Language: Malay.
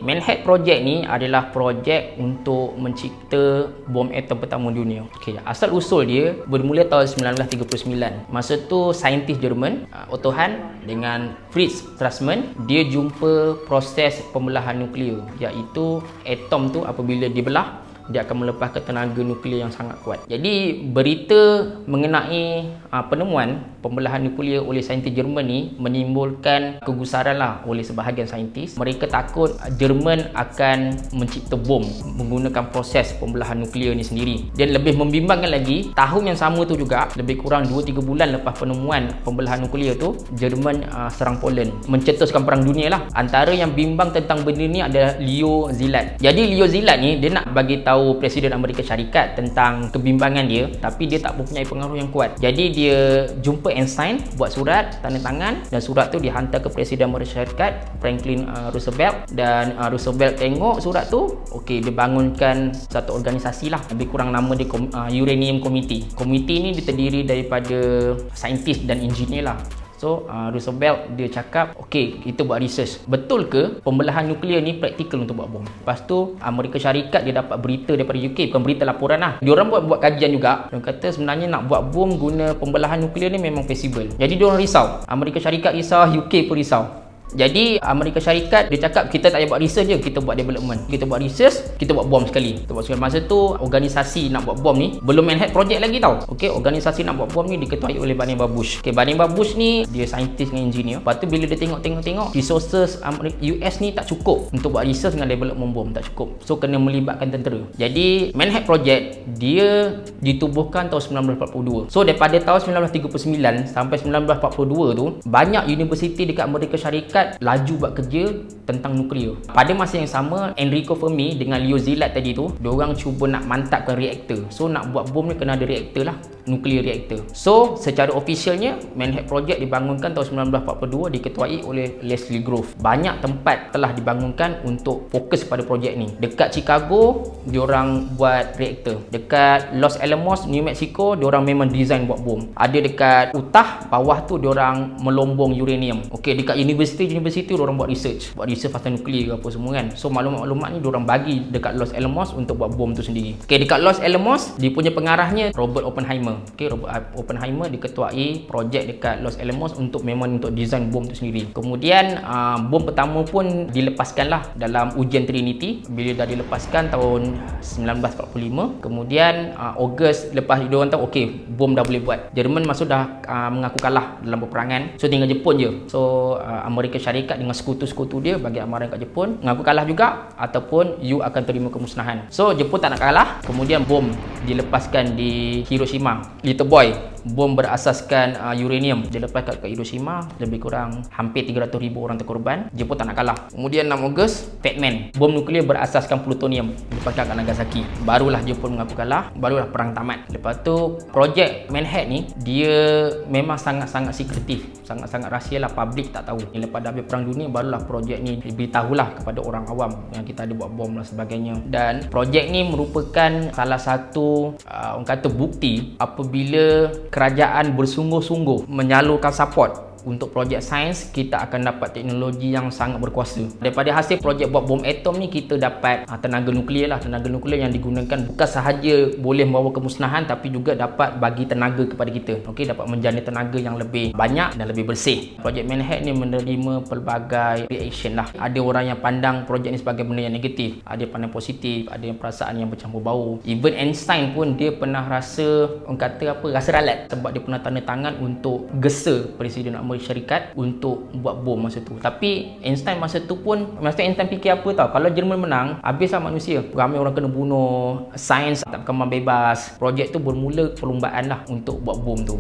Manhattan Project ni adalah projek untuk mencipta bom atom pertama dunia. Asal usul dia bermula tahun 1939. Masa tu saintis Jerman, Otto Hahn dengan Fritz Strassmann, dia jumpa proses pembelahan nuklear, iaitu atom tu apabila dibelah, dia akan melepaskan tenaga nuklear yang sangat kuat. Jadi berita mengenai penemuan pembelahan nuklear oleh saintis Jerman ni menimbulkan kegusaran lah oleh sebahagian saintis. Mereka takut Jerman akan mencipta bom menggunakan proses pembelahan nuklear ni sendiri. Dan lebih membimbangkan lagi, tahun yang sama tu juga, lebih kurang 2-3 bulan lepas penemuan pembelahan nuklear tu, Jerman serang Poland, mencetuskan perang dunia lah. Antara yang bimbang tentang benda ni adalah Leo Szilard. Jadi Leo Szilard ni dia nak bagi tahu Presiden Amerika Syarikat tentang kebimbangan dia, tapi dia tak mempunyai pengaruh yang kuat. Jadi dia jumpa Einstein, buat surat, tanda tangan, dan surat tu dihantar ke Presiden Amerika Syarikat, Franklin Roosevelt. Dan Roosevelt tengok surat tu, dia bangunkan satu organisasi lah, lebih kurang nama dia Uranium Committee. Komiti ni terdiri daripada saintis dan engineer lah. So Roosevelt dia cakap, kita buat research, betul ke pembelahan nuklear ni praktikal untuk buat bom. Lepas tu Amerika Syarikat dia dapat berita daripada UK, bukan berita, laporan lah. Diorang buat kajian juga. Dia kata sebenarnya nak buat bom guna pembelahan nuklear ni memang feasible. Jadi diorang risau, Amerika Syarikat risau, UK pun risau. Jadi Amerika Syarikat dia cakap, kita tak payah buat research je, kita buat development. Kita buat research, kita buat bom sekali. Masa tu organisasi nak buat bom ni belum Manhattan Project lagi tau. Organisasi nak buat bom ni diketuai oleh Vannevar Bush. Vannevar Bush ni dia saintis dengan engineer. Lepas tu bila dia tengok resources US ni tak cukup untuk buat research dengan development bom, tak cukup. So kena melibatkan tentera. Jadi Manhattan Project dia ditubuhkan tahun 1942. So daripada tahun 1939 sampai 1942 tu, banyak universiti dekat Amerika Syarikat laju buat kerja tentang nuklear. Pada masa yang sama, Enrico Fermi dengan Leo Szilard tadi tu, diorang cuba nak mantapkan reaktor. So nak buat bom ni kena ada reaktor lah, nuklear reaktor. So secara officialnya Manhattan Project dibangunkan tahun 1942, diketuai oleh Leslie Groves. Banyak tempat telah dibangunkan untuk fokus pada projek ni. Dekat Chicago diorang buat reaktor. Dekat Los Alamos, New Mexico, diorang memang design buat bom. Ada dekat Utah, bawah tu diorang melombong uranium. Dekat universiti diorang buat research pasal nuklear ke apa semua kan. So maklumat-maklumat ni diorang bagi dekat Los Alamos untuk buat bom tu sendiri. Dekat Los Alamos, dia punya pengarahnya Robert Oppenheimer. Robert Oppenheimer diketuai projek dekat Los Alamos untuk design bom tu sendiri. Kemudian bom pertama pun dilepaskan lah dalam ujian Trinity. Bila dah dilepaskan tahun 1945, kemudian Ogos lepas diorang tahu bom dah boleh buat. Jerman masuk dah mengaku kalah dalam peperangan. So tinggal Jepun je. So Amerika Syarikat dengan sekutu-sekutu dia bagi amaran kat Jepun, mengaku kalah juga ataupun you akan terima kemusnahan. So Jepun tak nak kalah, kemudian bom dilepaskan di Hiroshima. Little Boy, bom berasaskan uranium, dilepaskan ke Hiroshima, lebih kurang hampir 300,000 orang terkorban. Jepun tak nak kalah. Kemudian 6 Ogos, Fat Man, bom nuklear berasaskan plutonium, dilepaskan kat Nagasaki. Barulah Jepun mengaku kalah, barulah perang tamat. Lepas tu projek Manhattan ni dia memang sangat-sangat sekretif, sangat-sangat rahsia lah, public tak tahu. Lepas dah habis perang dunia, barulah projek ni diberitahulah kepada orang awam yang kita ada buat bom dan sebagainya. Dan projek ni merupakan salah satu orang kata bukti apabila kerajaan bersungguh-sungguh menyalurkan support untuk projek sains, kita akan dapat teknologi yang sangat berkuasa. Daripada hasil projek buat bom atom ni, kita dapat tenaga nuklear lah. Tenaga nuklear yang digunakan bukan sahaja boleh membawa kemusnahan, tapi juga dapat bagi tenaga kepada kita. Dapat menjana tenaga yang lebih banyak dan lebih bersih. Projek Manhattan ni menerima pelbagai reaction lah. Ada orang yang pandang projek ni sebagai benda yang negatif, ada yang pandang positif, ada yang perasaan yang bercampur bau. Even Einstein pun dia pernah rasa, rasa ralat sebab dia pernah tanda tangan untuk gesa Presiden Amerika Syarikat untuk buat bom masa tu. Tapi Einstein masa tu pun, Einstein fikir apa tau, kalau Jerman menang, habislah manusia, ramai orang kena bunuh, sains tak berkembang bebas. Projek tu bermula perlumbaan lah untuk buat bom tu.